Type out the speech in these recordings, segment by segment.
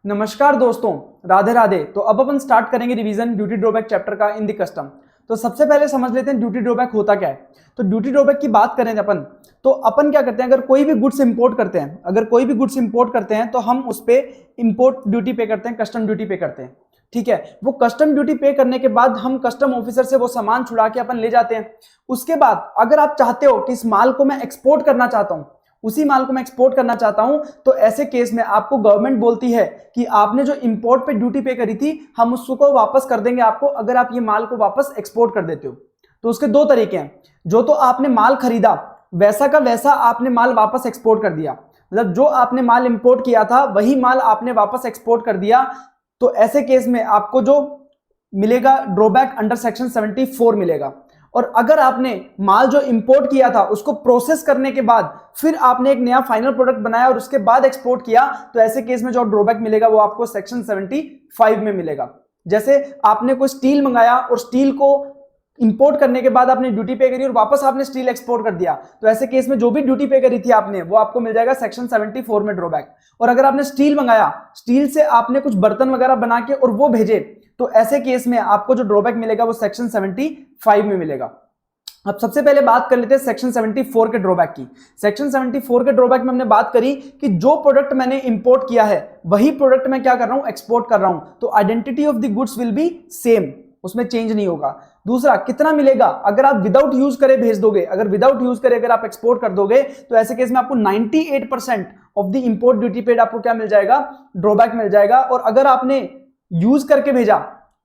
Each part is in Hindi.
नमस्कार दोस्तों, राधे राधे। तो अब अपन स्टार्ट करेंगे रिवीजन ड्यूटी ड्रॉबैक चैप्टर का इन द कस्टम। तो सबसे पहले समझ लेते हैं ड्यूटी ड्रॉबैक होता क्या है। तो ड्यूटी ड्रॉबैक की बात करें तो अपन क्या करते हैं, अगर कोई भी गुड्स इंपोर्ट करते हैं तो हम उस पर इंपोर्ट ड्यूटी पे करते हैं, कस्टम ड्यूटी पे करते हैं। ठीक है, वो कस्टम ड्यूटी पे करने के बाद हम कस्टम ऑफिसर से वो सामान छुड़ा के अपन ले जाते हैं। उसके बाद अगर आप चाहते हो कि इस माल को मैं एक्सपोर्ट करना चाहता हूं, उसी माल को मैं एक्सपोर्ट करना चाहता हूं, तो ऐसे केस में आपको गवर्नमेंट बोलती है कि आपने जो इंपोर्ट पे ड्यूटी पे करी थी हम उसको वापस कर देंगे आपको, अगर आप ये माल को वापस एक्सपोर्ट कर देते हो। तो उसके दो तरीके हैं, जो तो आपने माल खरीदा वैसा का वैसा आपने माल वापस एक्सपोर्ट कर दिया, मतलब जो आपने माल इंपोर्ट किया था वही माल आपने वापस एक्सपोर्ट कर दिया। तो ऐसे केस में आपको जो मिलेगा ड्रॉबैक अंडर सेक्शन 74 मिलेगा। और अगर आपने माल जो इंपोर्ट किया था उसको प्रोसेस करने के बाद फिर आपने एक नया फाइनल प्रोडक्ट बनाया और उसके बाद एक्सपोर्ट किया, तो ऐसे केस में जो ड्रॉबैक मिलेगा वो आपको सेक्शन 75 में मिलेगा। जैसे आपने कोई स्टील मंगाया और स्टील को इंपोर्ट करने के बाद आपने ड्यूटी पे करी और वापस आपने स्टील एक्सपोर्ट कर दिया, तो ऐसे केस में जो भी ड्यूटी पे करी थी आपने वो आपको मिल जाएगा सेक्शन 74 में ड्रॉबैक। और अगर आपने स्टील मंगाया, स्टील से आपने कुछ बर्तन वगैरह बना के और वो भेजे, तो ऐसे केस में आपको जो ड्रॉबैक मिलेगा वो सेक्शन 75 में मिलेगा। अब सबसे पहले बात कर लेते हैं सेक्शन 74 के ड्रॉबैक की। सेक्शन 74 के ड्रॉबैक में हमने बात करी कि जो प्रोडक्ट मैंने इंपोर्ट किया है वही प्रोडक्ट मैं क्या कर रहा हूं, एक्सपोर्ट कर रहा हूं, तो identity of the goods will be same, उसमें चेंज नहीं होगा। दूसरा, कितना मिलेगा अगर आप विदाउट यूज करे भेज दोगे, अगर आप एक्सपोर्ट कर दोगे, तो ऐसे केस में आपको 98% of the import duty paid आपको क्या मिल जाएगा, ड्रॉबैक मिल जाएगा। और अगर आपने यूज करके भेजा,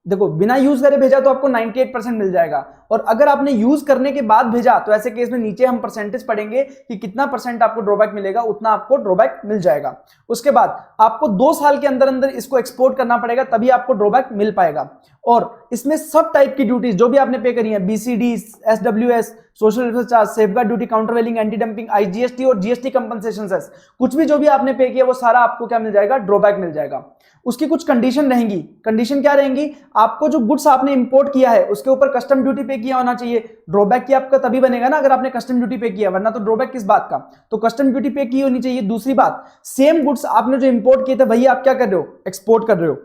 देखो बिना यूज करे भेजा तो आपको 98% मिल जाएगा, और अगर आपने यूज करने के बाद भेजा तो ऐसे केस में नीचे हम परसेंटेज पढ़ेंगे कि कितना परसेंट आपको ड्रॉबैक मिलेगा, उतना आपको ड्रॉबैक मिल जाएगा। उसके बाद आपको 2 साल के अंदर अंदर इसको एक्सपोर्ट करना पड़ेगा, तभी आपको ड्रॉबैक मिल पाएगा। और इसमें सब टाइप की ड्यूटीज जो भी आपने पे करी है, BCD, SWS, social welfare charge, safeguard duty, countervailing, anti dumping, IGST और GST कंपनसेशन सेस, कुछ भी जो भी आपने पे किया वो सारा आपको क्या मिल जाएगा, ड्रॉबैक मिल जाएगा। उसकी कुछ कंडीशन रहेंगी। कंडीशन क्या रहेंगी, आपको जो गुड्स आपने इंपोर्ट किया है उसके ऊपर कस्टम ड्यूटी पे किया होना चाहिए। ड्रॉबैक की आपका तभी बनेगा ना अगर आपने कस्टम ड्यूटी पे किया, वरना तो ड्रॉबैक किस बात का, तो कस्टम ड्यूटी पे की होनी चाहिए। दूसरी बात, सेम गुड्स आपने जो इंपोर्ट किए थे वही आप क्या कर रहे हो, एक्सपोर्ट कर रहे हो।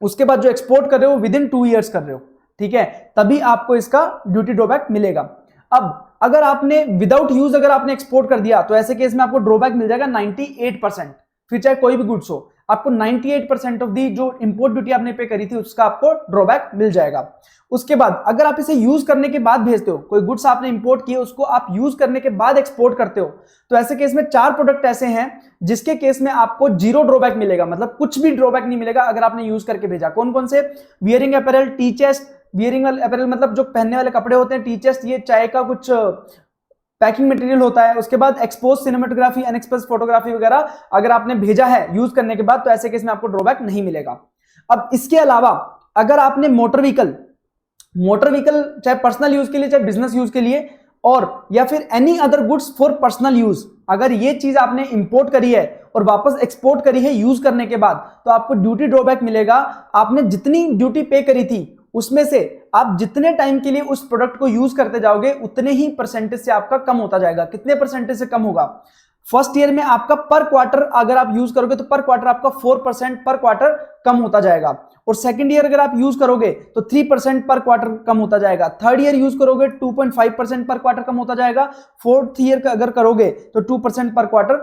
उसके बाद जो एक्सपोर्ट कर रहे हो विदिन 2 ईयर्स कर रहे हो, ठीक है, तभी आपको इसका ड्यूटी ड्रॉबैक मिलेगा। अब अगर आपने विदाउट यूज अगर आपने एक्सपोर्ट कर दिया, तो ऐसे केस में आपको ड्रॉबैक मिल जाएगा 98%, फिर चाहे कोई भी गुड्स हो, आपको 98% ऑफ दी जो इंपोर्ट ड्यूटी आपने पे करी थी उसका आपको ड्रॉबैक मिल जाएगा। उसके बाद अगर आप इसे यूज करने के बाद भेजते हो, कोई गुड्स आपने इंपोर्ट किए उसको आप यूज करने के बाद एक्सपोर्ट करते हो, तो ऐसे केस में 4 प्रोडक्ट ऐसे हैं जिसके केस में आपको 0 ड्रॉबैक मिलेगा, मतलब कुछ भी ड्रॉबैक नहीं मिलेगा अगर आपने यूज करके भेजा। कौन कौन से, wearing apparel, T chest, wearing apparel मतलब जो पहनने वाले कपड़े होते हैं, टी चेस्ट ये चाय का कुछ पैकिंग मटेरियल होता है। उसके बाद एक्सपोज सिनेमेटोग्राफी, अनएक्सपोज फोटोग्राफी वगैरह अगर आपने भेजा है यूज करने के बाद, तो ऐसे केस में आपको ड्रॉबैक नहीं मिलेगा। अब इसके अलावा अगर आपने मोटर व्हीकल चाहे पर्सनल यूज के लिए चाहे बिजनेस यूज के लिए, और या फिर any other goods for personal use, अगर ये चीज आपने इंपोर्ट करी है और वापस एक्सपोर्ट करी है यूज करने के बाद, तो आपको ड्यूटी ड्रॉबैक मिलेगा। आपने जितनी ड्यूटी पे करी थी उसमें से आप जितने टाइम के लिए उस प्रोडक्ट को यूज करते जाओगे उतने ही परसेंटेज से आपका कम होता जाएगा। कितने परसेंटेज से कम होगा, फर्स्ट ईयर में आपका पर क्वार्टर अगर आप यूज करोगे तो पर क्वार्टर आपका 4% पर क्वार्टर कम होता जाएगा, और सेकंड ईयर अगर आप यूज करोगे तो 3% पर क्वार्टर कम होता जाएगा, थर्ड ईयर यूज करोगे 2.5% पर क्वार्टर कम होता जाएगा, फोर्थ ईयर का अगर करोगे तो 2% पर क्वार्टर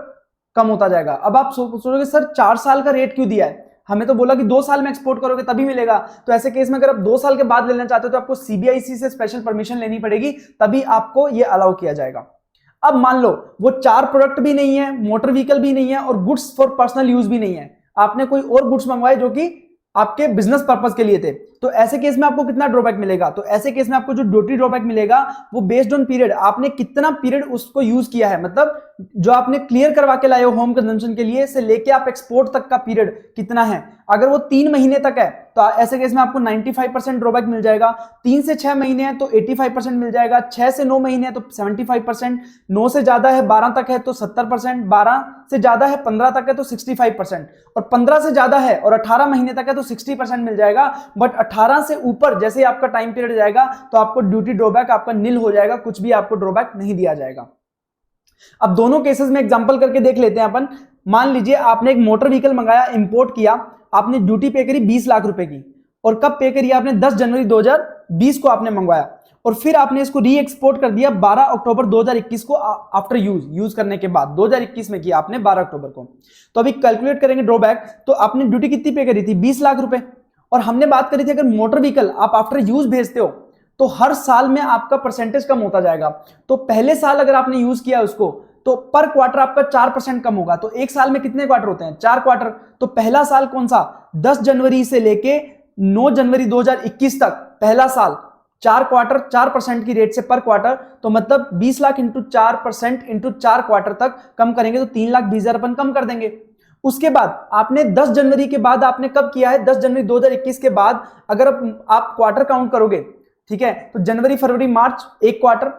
कम होता जाएगा। अब आप सोचोगे सर 4 साल का रेट क्यों दिया है, हमें तो बोला कि 2 साल में एक्सपोर्ट करोगे तभी मिलेगा। तो ऐसे केस में अगर आप 2 साल के बाद लेना चाहते हो तो आपको CBIC से स्पेशल परमिशन लेनी पड़ेगी, तभी आपको ये अलाउ किया जाएगा। अब मान लो वो 4 प्रोडक्ट भी नहीं है, मोटर व्हीकल भी नहीं है और गुड्स फॉर पर्सनल यूज भी नहीं है, आपने कोई और गुड्स मंगवाए जो कि आपके बिजनेस पर्पस के लिए थे, तो ऐसे केस में आपको कितना ड्रॉबैक मिलेगा, तो ऐसे केस में आपको जो ड्यूटी ड्रॉबैक मिलेगा वो बेस्ड ऑन पीरियड, आपने कितना पीरियड उसको यूज किया है, मतलब जो आपने क्लियर करवा के लाए हो होम कंजम्पशन के लिए से लेके आप एक्सपोर्ट तक का पीरियड कितना है। अगर वो 3 महीने तक है तो ऐसे केस में आपको 95% ड्रॉबैक मिल जाएगा, 3 से 6 महीने है तो 85% मिल जाएगा, 6 से 9 महीने है तो 75%, 9 से ज्यादा है 12 तक है तो 70%, 12 से ज्यादा है 15 तक है तो 65%, और 15 से ज्यादा है और 18 महीने तक है तो 60% मिल जाएगा। बट 18 से ऊपर जैसे ही आपका टाइम पीरियड जाएगा तो आपको ड्यूटी ड्रॉबैक आपका नील हो जाएगा, कुछ भी आपको ड्रॉबैक नहीं दिया जाएगा। अब दोनों केसेस में एग्जांपल करके देख लेते हैं अपन। मान लीजिए आपने एक मोटर व्हीकल मंगाया, इंपोर्ट किया, आपने ड्यूटी पे करी 20 लाख रुपए की, और कब पे करी आपने 10 जनवरी 2020 को आपने मंगवाया, और फिर आपने इसको री एक्सपोर्ट कर दिया 12 अक्टूबर 2021 को आफ्टर यूज करने के बाद 2021 में किया आपने 12 अक्टूबर को। तो अभी कैलकुलेट करेंगे ड्रॉबैक, तो आपने ड्यूटी कितनी पे करी थी 20 लाख रुपए, और हमने बात करी थी अगर मोटर व्हीकल आप आफ्टर यूज भेजते हो तो हर साल में आपका परसेंटेज कम होता जाएगा। तो पहले साल अगर आपने यूज किया उसको तो पर क्वार्टर आपका 4% कम होगा। तो एक साल में कितने क्वार्टर होते हैं 4 क्वार्टर। तो पहला साल कौन सा 10 जनवरी से लेके 9 जनवरी 2021 तक पहला साल 4 क्वार्टर 4% की रेट से पर क्वार्टर, तो मतलब 20 लाख इंटू 4% इंटू 4 क्वार्टर तक कम करेंगे तो 3,20,000 अपन कम कर देंगे। उसके बाद आपने 10 जनवरी के बाद आपने कब किया है 10 जनवरी 2021 के बाद अगर आप क्वार्टर काउंट करोगे, ठीक है, तो जनवरी फरवरी मार्च 1 क्वार्टर,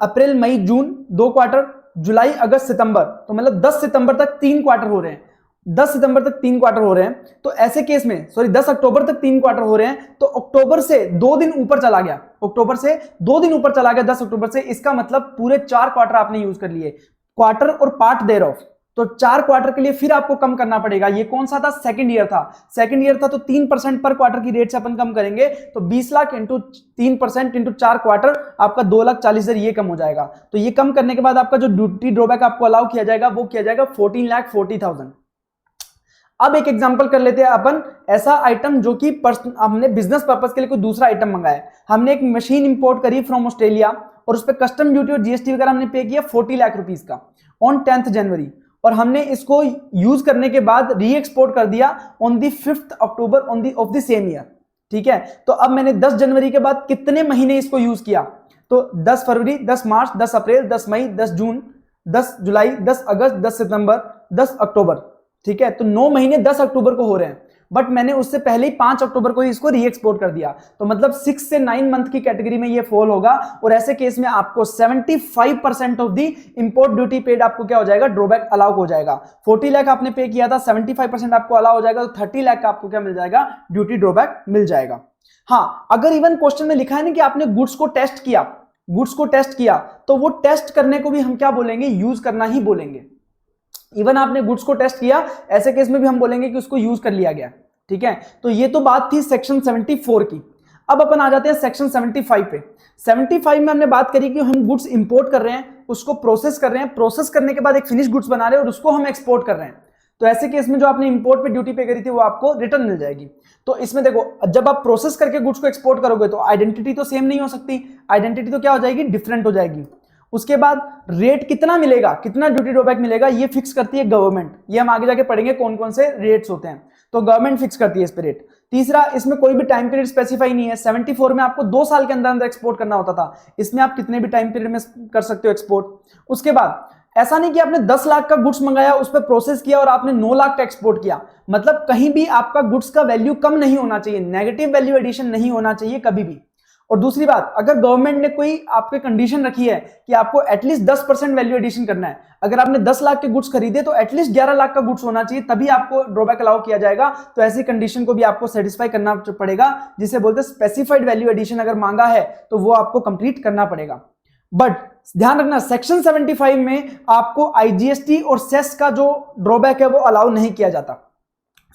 अप्रैल मई जून 2 क्वार्टर, जुलाई अगस्त सितंबर, तो मतलब 10 सितंबर तक 3 क्वार्टर हो रहे हैं। 10 सितंबर तक 3 क्वार्टर हो रहे हैं। तो ऐसे केस में 10 अक्टूबर तक 3 क्वार्टर हो रहे हैं, तो अक्टूबर से 2 दिन ऊपर चला गया, अक्टूबर से 2 दिन ऊपर चला गया 10 अक्टूबर से, इसका मतलब पूरे 4 क्वार्टर आपने यूज कर लिए, क्वार्टर और पार्ट देयर ऑफ। तो 4 क्वार्टर के लिए फिर आपको कम करना पड़ेगा। ये कौन सा था सेकंड ईयर था, सेकंड ईयर था, तो 3% पर क्वार्टर की रेट से अपन कम करेंगे, तो 20 लाख इंटू 3% इंटू 4 क्वार्टर आपका 2,40,000 ये कम हो जाएगा। तो ये कम करने के बाद आपका जो ड्यूटी ड्रॉबैक आपको अलाउ किया जाएगा वो किया जाएगा 14,40,000। अब एक एग्जांपल कर लेते हैं अपन, ऐसा आइटम जो कि हमने बिजनेस पर्पस के लिए कोई दूसरा आइटम मंगाया है। हमने एक मशीन इंपोर्ट करी फ्रॉम ऑस्ट्रेलिया और उस पर कस्टम ड्यूटी और जीएसटी वगैरह हमने पे किया 40 लाख रुपीस का ऑन 10th जनवरी, और हमने इसको यूज करने के बाद री एक्सपोर्ट कर दिया on the 5th October of the same year. ठीक है, तो अब मैंने 10 जनवरी के बाद कितने महीने इसको यूज किया, तो 10 फरवरी, 10 मार्च, 10 अप्रैल, 10 मई, 10 जून, 10 जुलाई, 10 अगस्त, 10 सितंबर, 10 अक्टूबर। ठीक है, तो 9 महीने 10 अक्टूबर को हो रहे हैं, बट मैंने उससे पहले ही 5 अक्टूबर को ही इसको री एक्सपोर्ट कर दिया, तो मतलब 6 से 9 मंथ की कैटेगरी में ये फॉल होगा। और ऐसे केस में आपको 75% of the import duty paid आपको क्या हो जाएगा, ड्रॉबैक अलाउ हो जाएगा। 40 लाख आपने पे किया था, 75% आपको अलाउ हो जाएगा, तो 30 लाख का आपको क्या मिल जाएगा, ड्यूटी ड्रॉबैक मिल जाएगा। हाँ, अगर इवन क्वेश्चन में लिखा है ना कि आपने गुड्स को टेस्ट किया, तो वो टेस्ट करने को भी हम क्या बोलेंगे, यूज करना ही बोलेंगे। इवन आपने गुड्स को टेस्ट किया, ऐसे केस में भी हम बोलेंगे कि उसको यूज कर लिया गया। ठीक है, तो ये तो बात थी सेक्शन 74 की। अब अपन आ जाते हैं सेक्शन 75 पे। 75 में हमने बात करी कि हम गुड्स इंपोर्ट कर रहे हैं, उसको प्रोसेस कर रहे हैं, प्रोसेस करने के बाद एक फिनिश गुड्स बना रहे हैं और उसको हम एक्सपोर्ट कर रहे हैं। तो ऐसे केस में जो आपने इंपोर्ट पे ड्यूटी पे करी थी वो आपको रिटर्न मिल जाएगी। तो इसमें देखो, जब आप प्रोसेस करके गुड्स को एक्सपोर्ट करोगे तो आइडेंटिटी तो सेम नहीं हो सकती, आइडेंटिटी तो क्या हो जाएगी, डिफरेंट हो जाएगी। उसके बाद रेट कितना मिलेगा, कितना ड्यूटी ड्रॉबैक मिलेगा, ये फिक्स करती है गवर्नमेंट। ये हम आगे जाके पढ़ेंगे कौन कौन से रेट्स होते हैं, तो गवर्नमेंट फिक्स करती है इस पे रेट। तीसरा, इसमें कोई भी टाइम पीरियड स्पेसिफाई नहीं है। 74 में आपको 2 साल के अंदर अंदर एक्सपोर्ट करना होता था, इसमें आप कितने भी टाइम पीरियड में कर सकते हो एक्सपोर्ट। उसके बाद ऐसा नहीं कि आपने 10 लाख का गुड्स मंगाया, उस पर प्रोसेस किया और आपने 9 लाख का एक्सपोर्ट किया, मतलब कहीं भी आपका गुड्स का वैल्यू कम नहीं होना चाहिए, नेगेटिव वैल्यू एडिशन नहीं होना चाहिए कभी भी। और दूसरी बात, अगर गवर्नमेंट ने कोई आपके कंडीशन रखी है कि आपको एटलीस्ट 10% वैल्यू एडिशन करना है, अगर आपने 10 लाख के गुड्स खरीदे तो एटलीस्ट 11 लाख का गुड्स होना चाहिए, तभी आपको ड्रॉबैक अलाउ किया जाएगा। तो ऐसी कंडीशन को भी आपको सेटिस्फाई करना पड़ेगा, जिसे बोलते हैं स्पेसिफाइड वैल्यू एडिशन। अगर मांगा है तो वो आपको कंप्लीट करना पड़ेगा। बट ध्यान रखना, सेक्शन 75 में आपको आईजीएसटी और सेस का जो ड्रॉबैक है वो अलाउ नहीं किया जाता।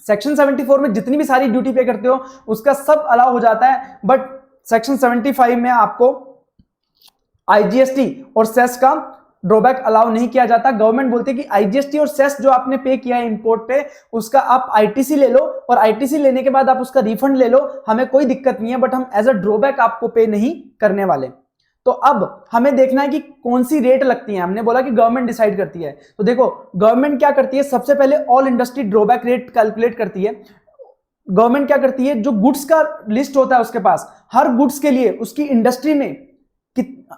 सेक्शन 74 में जितनी भी सारी ड्यूटी पे करते हो उसका सब अलाउ हो जाता है, बट सेक्शन 75 में आपको आईजीएसटी और सेस का ड्रॉबैक अलाउ नहीं किया जाता। गवर्नमेंट बोलती है कि आईजीएसटी और सेस जो आपने पे किया है इंपोर्ट पे, उसका आप आईटीसी ले लो और आईटीसी लेने के बाद आप उसका रिफंड ले लो, हमें कोई दिक्कत नहीं है, बट हम एज अ ड्रॉबैक आपको पे नहीं करने वाले। तो अब हमें देखना है कि कौन सी रेट लगती है। हमने बोला कि गवर्नमेंट डिसाइड करती है, तो देखो गवर्नमेंट क्या करती है, सबसे पहले all industry drawback rate calculate करती है। गवर्नमेंट क्या करती है, जो गुड्स का लिस्ट होता है उसके पास, हर गुड्स के लिए उसकी इंडस्ट्री में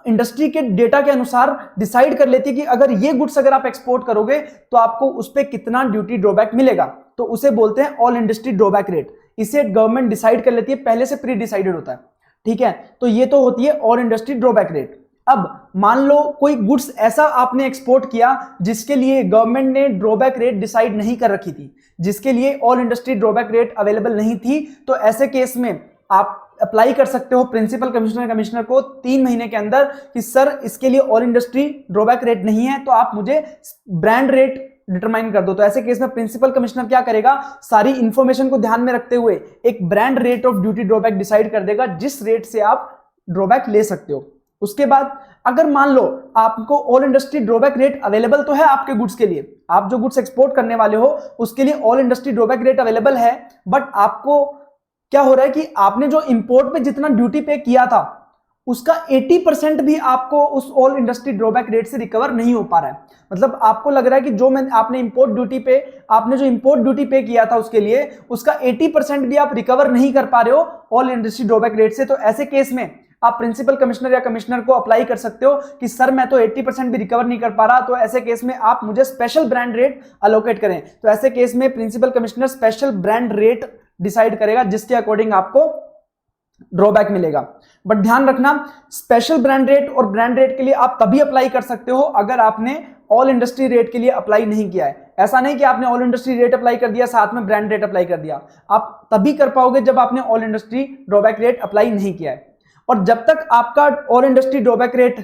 इंडस्ट्री के डेटा के अनुसार डिसाइड कर लेती है कि अगर ये गुड्स अगर आप एक्सपोर्ट करोगे तो आपको उस पर कितना ड्यूटी ड्रॉबैक मिलेगा, तो उसे बोलते हैं ऑल इंडस्ट्री ड्रॉबैक रेट। इसे गवर्नमेंट डिसाइड कर लेती है, पहले से प्री डिसाइडेड होता है। ठीक है, तो ये तो होती है ऑल इंडस्ट्री ड्रॉबैक रेट। अब मान लो कोई गुड्स ऐसा आपने एक्सपोर्ट किया जिसके लिए गवर्नमेंट ने ड्रॉबैक रेट डिसाइड नहीं कर रखी थी, जिसके लिए all industry drawback rate available नहीं थी, तो ऐसे केस में आप अप्लाई कर सकते हो प्रिंसिपल कमिश्नर को 3 महीने के अंदर कि सर इसके लिए ऑल इंडस्ट्री ड्रॉबैक रेट नहीं है, तो आप मुझे ब्रांड रेट डिटरमाइन कर दो। तो ऐसे केस में प्रिंसिपल कमिश्नर क्या करेगा, सारी इंफॉर्मेशन को ध्यान में रखते हुए एक brand rate of duty drawback decide कर देगा, जिस रेट से आप ड्रॉबैक ले सकते हो। उसके बाद अगर मान लो आपको all industry drawback rate available तो है आपके गुड्स के लिए, आप जो गुड्स एक्सपोर्ट करने वाले हो उसके लिए all industry drawback rate available है, बट आपको क्या हो रहा है कि आपने जो इंपोर्ट पे जितना ड्यूटी पे किया था उसका 80% भी आपको उस ऑल इंडस्ट्री ड्रॉबैक रेट से रिकवर नहीं हो पा रहा है। मतलब आपको लग रहा है कि जो आपने इंपोर्ट ड्यूटी पे आपने जो इंपोर्ट ड्यूटी पे किया था उसके लिए उसका 80% भी आप रिकवर नहीं कर पा रहे हो ऑल इंडस्ट्री ड्रॉबैक रेट से। तो ऐसे केस में आप प्रिंसिपल कमिश्नर या कमिश्नर को अप्लाई कर सकते हो कि सर मैं तो 80% भी रिकवर नहीं कर पा रहा, तो ऐसे केस में आप मुझे स्पेशल ब्रांड रेट अलोकेट करें। तो ऐसे केस में principal commissioner special brand rate decide करेगा, जिसके अकॉर्डिंग आपको ड्रॉबैक मिलेगा। बट ध्यान रखना, स्पेशल ब्रांड रेट और ब्रांड रेट के लिए आप तभी अप्लाई कर सकते हो अगर आपने ऑल इंडस्ट्री रेट के लिए अप्लाई नहीं किया है। ऐसा नहीं कि आपने ऑल इंडस्ट्री रेट अप्लाई कर दिया साथ में ब्रांड रेट अप्लाई कर दिया, आप तभी कर पाओगे जब आपने all industry drawback rate apply नहीं किया है। और जब तक आपका ऑल इंडस्ट्री ड्रॉबैक रेट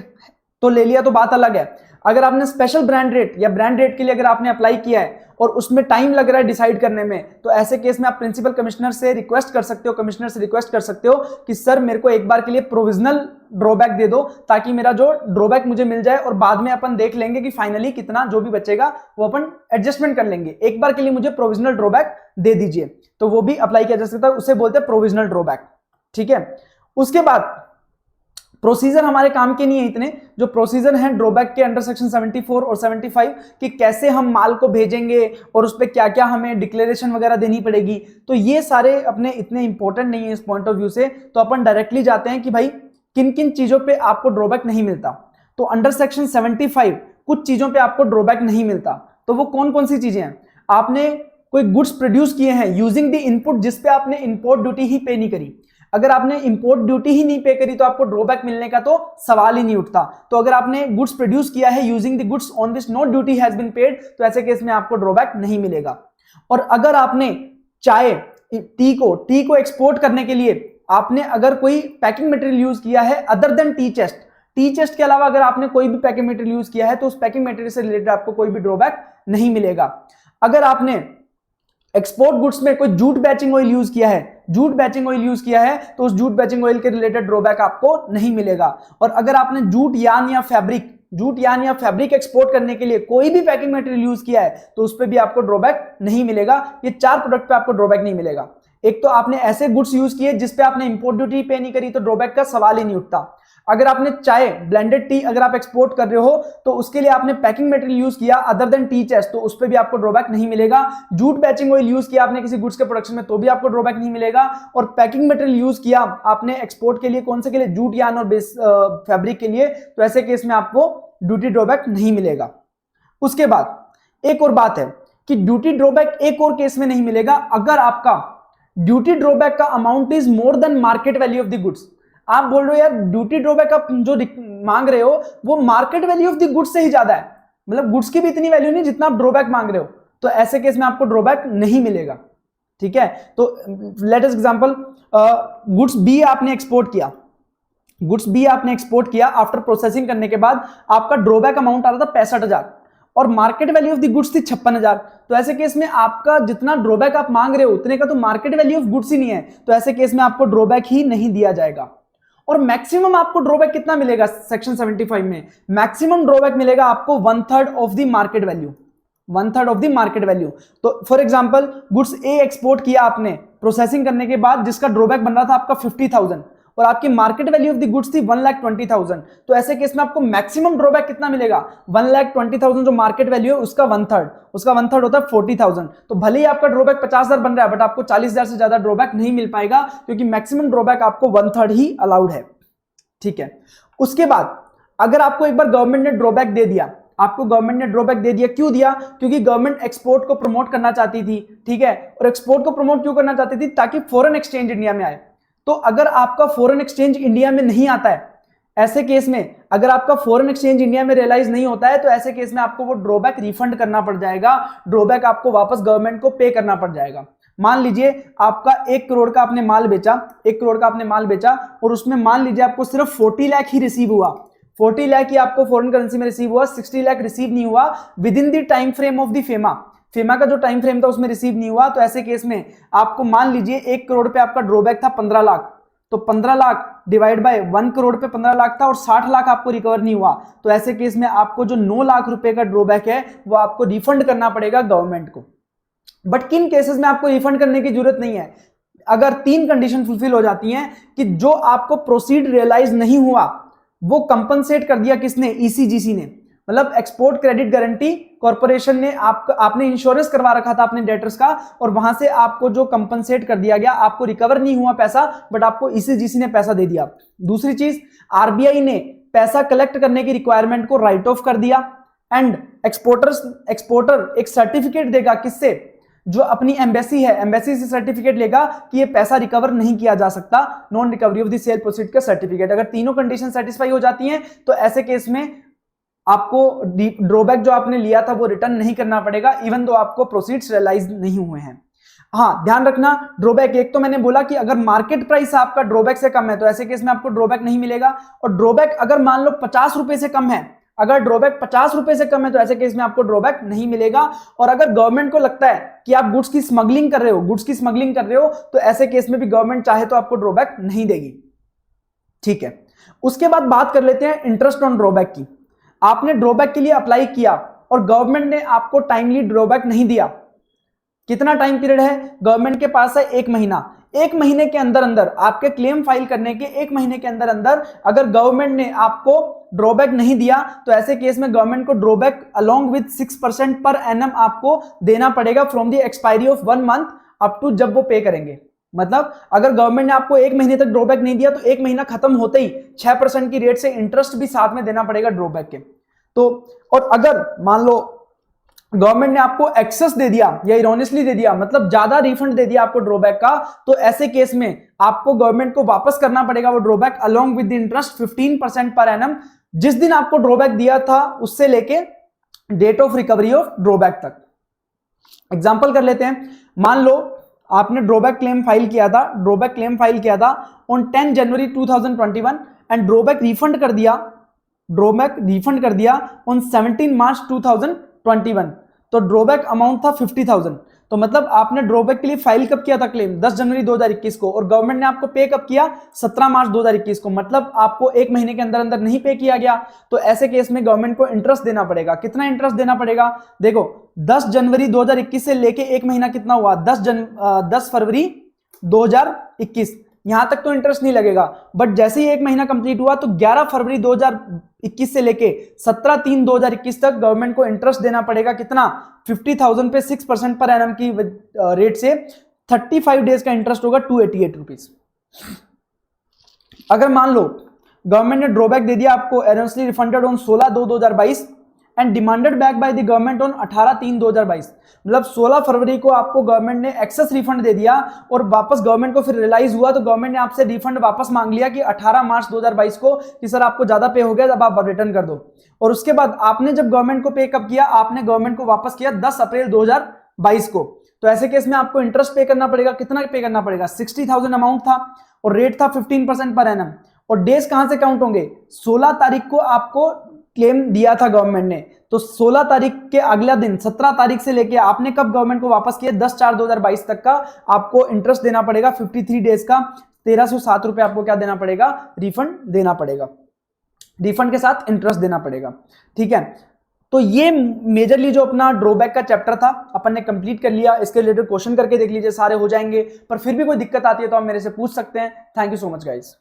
तो ले लिया तो बात अलग है, अगर आपने स्पेशल ब्रांड रेट या ब्रांड रेट के लिए अगर आपने अप्लाई किया है और उसमें टाइम लग रहा है डिसाइड करने में, तो ऐसे केस में आप प्रिंसिपल कमिश्नर से रिक्वेस्ट कर सकते हो, कमिश्नर से रिक्वेस्ट कर सकते हो कि सर मेरे को एक बार के लिए प्रोविजनल ड्रॉबैक दे दो ताकि मेरा जो ड्रॉबैक मुझे मिल जाए, और बाद में अपन देख लेंगे कि फाइनली कितना जो भी बचेगा वो अपन एडजस्टमेंट कर लेंगे, एक बार के लिए मुझे प्रोविजनल ड्रॉबैक दे दीजिए। तो वो भी अप्लाई किया जा सकता है, उसे बोलते हैं प्रोविजनल ड्रॉबैक। ठीक है, उसके बाद प्रोसीजर हमारे काम के नहीं है इतने, जो प्रोसीजर हैं ड्रॉबैक के अंडर सेक्शन 74 और 75 कि कैसे हम माल को भेजेंगे और उस पर क्या क्या हमें डिक्लेरेशन वगैरह देनी पड़ेगी, तो ये सारे अपने इतने इंपॉर्टेंट नहीं है इस पॉइंट ऑफ व्यू से। तो अपन डायरेक्टली जाते हैं कि भाई किन किन चीजों पे आपको ड्रॉबैक नहीं मिलता। तो अंडर सेक्शन 75 कुछ चीजों पे आपको ड्रॉबैक नहीं मिलता, तो वो कौन कौन सी चीजें हैं। आपने कोई गुड्स प्रोड्यूस किए हैं यूजिंग द इनपुट जिसपे आपने इंपोर्ट ड्यूटी ही पे नहीं करी, अगर आपने इंपोर्ट ड्यूटी ही नहीं पे करी तो आपको ड्रॉबैक मिलने का तो सवाल ही नहीं उठता। तो अगर आपने गुड्स प्रोड्यूस किया है using the goods on which no duty has been paid, तो ऐसे केस में आपको ड्रॉबैक नहीं मिलेगा। और अगर आपने चाय टी को एक्सपोर्ट करने के लिए आपने अगर कोई पैकिंग मटेरियल यूज किया है अदर देन टी चेस्ट के अलावा अगर आपने कोई भी पैकिंग मटेरियल यूज किया है तो उस पैकिंग मटेरियल से रिलेटेड आपको कोई भी ड्रॉबैक नहीं मिलेगा। अगर आपने एक्सपोर्ट गुड्स में कोई जूट बैचिंग ऑयल यूज किया है, तो उस जूट बैचिंग ऑयल के रिलेटेड ड्रॉबैक आपको नहीं मिलेगा। और अगर आपने जूट यान या फैब्रिक एक्सपोर्ट करने के लिए कोई भी पैकिंग मटेरियल यूज किया है तो उस पर भी आपको ड्रॉबैक नहीं मिलेगा। ये 4 प्रोडक्ट पे आपको ड्रॉबैक नहीं मिलेगा। एक तो आपने ऐसे गुड्स यूज किए जिसपे आपने इंपोर्ट ड्यूटी पे नहीं करी तो ड्रॉबैक का सवाल ही नहीं उठता। अगर आपने चाय ब्लेंडेड टी अगर आप एक्सपोर्ट कर रहे हो तो उसके लिए आपने पैकिंग मटेरियल यूज किया अदर देन टी चेस्ट, तो उस पर भी आपको ड्रॉबैक नहीं मिलेगा। जूट बैचिंग ऑयल यूज किया आपने किसी गुड्स के प्रोडक्शन में तो भी आपको ड्रॉबैक नहीं मिलेगा। और पैकिंग मटेरियल यूज किया आपने एक्सपोर्ट के लिए, कौन से के लिए, जूट यान और फैब्रिक के लिए, तो ऐसे केस में आपको ड्यूटी ड्रॉबैक नहीं मिलेगा। उसके बाद एक और बात है कि ड्यूटी ड्रॉबैक एक और केस में नहीं मिलेगा, अगर आपका ड्यूटी ड्रॉबैक का amount is more than market value of the goods. आप बोल रहे हो यार ड्यूटी ड्रॉबैक आप जो मांग रहे हो वो market value of the goods से ही ज्यादा है, मतलब गुड्स की भी इतनी वैल्यू नहीं जितना आप ड्रॉबैक मांग रहे हो, तो ऐसे केस में आपको ड्रॉबैक नहीं मिलेगा। ठीक है, तो let us example, goods B आपने एक्सपोर्ट किया, आफ्टर प्रोसेसिंग करने के बाद आपका ड्रॉबैक अमाउंट आ रहा था 65,000 और market value of the goods थी 56,000। तो ऐसे केस में आपका जितना ड्रॉबैक आप मांग रहे हो उतने का तो मार्केट वैल्यू ऑफ गुड्स ही नहीं है, तो ऐसे केस में आपको ड्रॉबैक ही नहीं दिया जाएगा। और मैक्सिमम आपको ड्रॉबैक कितना मिलेगा सेक्शन 75 में, मैक्सिमम ड्रॉबैक मिलेगा आपको 1/3 of the market value, 1/3 of the market value. तो for example goods A export किया आपने प्रोसेसिंग करने के बाद, जिसका ड्रॉबैक बन रहा था आपका 50,000 और आपकी market value of the goods थी 1,20,000, तो ऐसे केस में आपको मैक्सिमम ड्रॉबैक कितना मिलेगा, 1,20,000 जो मार्केट वैल्यू है उसका 1/3 होता है 40,000। तो भले ही आपका ड्रॉबैक 50,000 बन रहा है बट आपको 40,000 से ज्यादा ड्रॉबैक नहीं मिल पाएगा, क्योंकि मैक्सिमम ड्रॉबैक आपको 1/3 ही अलाउड है। ठीक है, उसके बाद अगर आपको एक बार गवर्नमेंट ने ड्रॉबैक दे दिया, क्यों दिया, क्योंकि गवर्नमेंट एक्सपोर्ट को प्रमोट करना चाहती थी। ठीक है, और एक्सपोर्ट को प्रमोट क्यों करना चाहती थी, ताकि फॉरेन एक्सचेंज इंडिया में आए। तो अगर आपका फॉरेन एक्सचेंज इंडिया में नहीं आता है, ऐसे केस में अगर आपका फॉरेन एक्सचेंज इंडिया में रियलाइज नहीं होता है, तो ऐसे केस में आपको वो ड्रॉबैक रिफंड करना पड़ जाएगा, ड्रॉबैक आपको वापस गवर्नमेंट को पे करना पड़ जाएगा। मान लीजिए आपका 1 करोड़ का आपने माल बेचा, और उसमें मान लीजिए आपको सिर्फ 40 लाख ही रिसीव हुआ, 40 लाख ही आपको फॉरेन करेंसी में रिसीव हुआ, 60 लाख रिसीव नहीं हुआ with in the time frame of the FEMA का जो टाइम फ्रेम था उसमें रिसीव नहीं हुआ, तो ऐसे केस में आपको मान लीजिए 1 करोड़ पे आपका ड्रॉबैक था 15 लाख, तो 15 लाख डिवाइड बाय 1 करोड़ पे 15 लाख था और 60 लाख आपको रिकवर नहीं हुआ, तो ऐसे केस में आपको जो 9 लाख रुपए का ड्रॉबैक है वो आपको रिफंड करना पड़ेगा गवर्नमेंट को। बट किन केसेस में आपको रिफंड करने की जरूरत नहीं है? अगर 3 कंडीशन फुलफिल हो जाती हैं कि जो आपको प्रोसीड रियलाइज नहीं हुआ वो कंपनसेट कर दिया किसने? ईसीजीसी ने, मतलब एक्सपोर्ट क्रेडिट गारंटी कॉर्पोरेशन ने आपने इंश्योरेंस करवा रखा था अपने डेटर्स का और वहां से आपको जो कंपनसेट कर दिया गया, आपको रिकवर नहीं हुआ पैसा बट आपको ईसीजीसी ने पैसा दे दिया। दूसरी चीज, आरबीआई ने पैसा कलेक्ट करने की रिक्वायरमेंट को राइट ऑफ कर दिया एंड एक्सपोर्टर एक सर्टिफिकेट देगा किससे? जो अपनी एम्बेसी है, एम्बेसी से सर्टिफिकेट लेगा कि ये पैसा रिकवर नहीं किया जा सकता, non recovery of the cell proceed का सर्टिफिकेट। अगर तीनों कंडीशन सेटिस्फाई हो जाती हैं तो ऐसे केस में आपको ड्रॉबैक जो आपने लिया था वो रिटर्न नहीं करना पड़ेगा, इवन दो आपको प्रोसीड्स रियलाइज नहीं हुए हैं। हाँ, ध्यान रखना, ड्रॉबैक एक तो मैंने बोला कि अगर मार्केट प्राइस आपका ड्रॉबैक से कम है तो ऐसे केस में आपको ड्रॉबैक नहीं मिलेगा, और ड्रॉबैक अगर मान लो 50 रुपए से कम है, अगर ड्रॉबैक 50 रुपए से कम है तो ऐसे केस में आपको ड्रॉबैक नहीं मिलेगा। और अगर गवर्नमेंट को लगता है कि आप गुड्स की स्मगलिंग कर रहे हो तो ऐसे केस में भी गवर्नमेंट चाहे तो आपको ड्रॉबैक नहीं देगी। ठीक है, उसके बाद बात कर लेते हैं इंटरेस्ट ऑन ड्रॉबैक की। आपने ड्रॉबैक के लिए अप्लाई किया और गवर्नमेंट ने आपको टाइमली ड्रॉबैक नहीं दिया। कितना टाइम पीरियड है गवर्नमेंट के पास? है 1 महीना। 1 महीने के अंदर अंदर आपके क्लेम फाइल करने के 1 महीने के अंदर अंदर अगर गवर्नमेंट ने आपको ड्रॉबैक नहीं दिया तो ऐसे केस में गवर्नमेंट को drawback along with 6% per annum आपको देना पड़ेगा from the expiry of 1 month up to जब वो पे करेंगे। मतलब अगर गवर्नमेंट ने आपको 1 महीने तक ड्रॉबैक नहीं दिया तो 1 महीना खत्म होते ही 6% की रेट से इंटरेस्ट भी साथ में देना पड़ेगा ड्रॉबैक के। तो और अगर मान लो गवर्नमेंट ने आपको एक्सेस दे दिया या इरोनियसली दे दिया, मतलब ज्यादा रिफंड दे दिया आपको ड्रॉबैक का, तो ऐसे केस में आपको गवर्नमेंट को वापस करना पड़ेगा वो drawback along with the interest 15% per annum, जिस दिन आपको ड्रॉबैक दिया था उससे लेके date of recovery of drawback तक। एग्जांपल कर लेते हैं, मान लो आपने ड्रॉबैक क्लेम फाइल किया था on 10 January 2021 and drawback refund कर दिया ऑन 17 मार्च 2021, तो ड्रॉबैक अमाउंट था 50,000। तो मतलब आपने ड्रॉबैक के लिए फाइल कब किया था क्लेम? 10 जनवरी 2021 को, और गवर्नमेंट ने आपको पे कब किया? 17 मार्च 2021 को, मतलब आपको 1 महीने के अंदर अंदर नहीं पे किया गया। तो ऐसे केस में गवर्नमेंट को इंटरेस्ट देना पड़ेगा। कितना इंटरेस्ट देना पड़ेगा? देखो 10 जनवरी 2021 से लेके 1 महीना कितना हुआ? 10 फरवरी 2021, यहां तक तो इंटरेस्ट नहीं लगेगा, बट जैसे ही 1 महीना कंप्लीट हुआ तो 11 फरवरी 2021 से लेके 17/3/2021 तक गवर्नमेंट को इंटरेस्ट देना पड़ेगा। कितना? 50,000 पे 6% पर एनम की रेट से 35 डेज का इंटरेस्ट होगा 288 रुपीज। अगर मान लो गवर्नमेंट ने ड्रॉबैक दे दिया आपको, earnestly refunded on 16/2/2022 and demanded back by the government on 18/3/2022, मतलब 16 फरवरी को आपको गवर्नमेंट ने एक्सेस रिफंड दे दिया और वापस गवर्नमेंट को फिर रियलाइज हुआ तो गवर्नमेंट ने आपसे रिफंड वापस मांग लिया कि 18 मार्च 2022 को कि सर आपको ज्यादा पे हो गया, अब आप रिटर्न कर दो। और उसके बाद आपने जब गवर्नमेंट को पे कब किया? आपने गवर्नमेंट को वापस किया 10 अप्रैल 2022 को। तो ऐसे केस में आपको इंटरेस्ट पे करना पड़ेगा। कितना पे करना पड़ेगा? 60,000 अमाउंट था और रेट था 15% पर एनम। और डेज कहां से काउंट होंगे? 16 तारीख को आपको क्लेम दिया था गवर्नमेंट ने, तो 16 तारीख के अगला दिन 17 तारीख से लेके आपने कब गवर्नमेंट को वापस किया? 10/4/2022 तक का आपको इंटरेस्ट देना पड़ेगा 53 डेज का। 1307 रुपए आपको क्या देना पड़ेगा? रिफंड देना पड़ेगा, रिफंड के साथ इंटरेस्ट देना पड़ेगा। ठीक है, तो ये मेजरली जो अपना ड्रॉबैक का चैप्टर था अपन ने कंप्लीट कर लिया। इसके रिलेटेड क्वेश्चन करके देख लीजिए, सारे हो जाएंगे, पर फिर भी कोई दिक्कत आती है तो आप मेरे से पूछ सकते हैं। Thank you so much guys.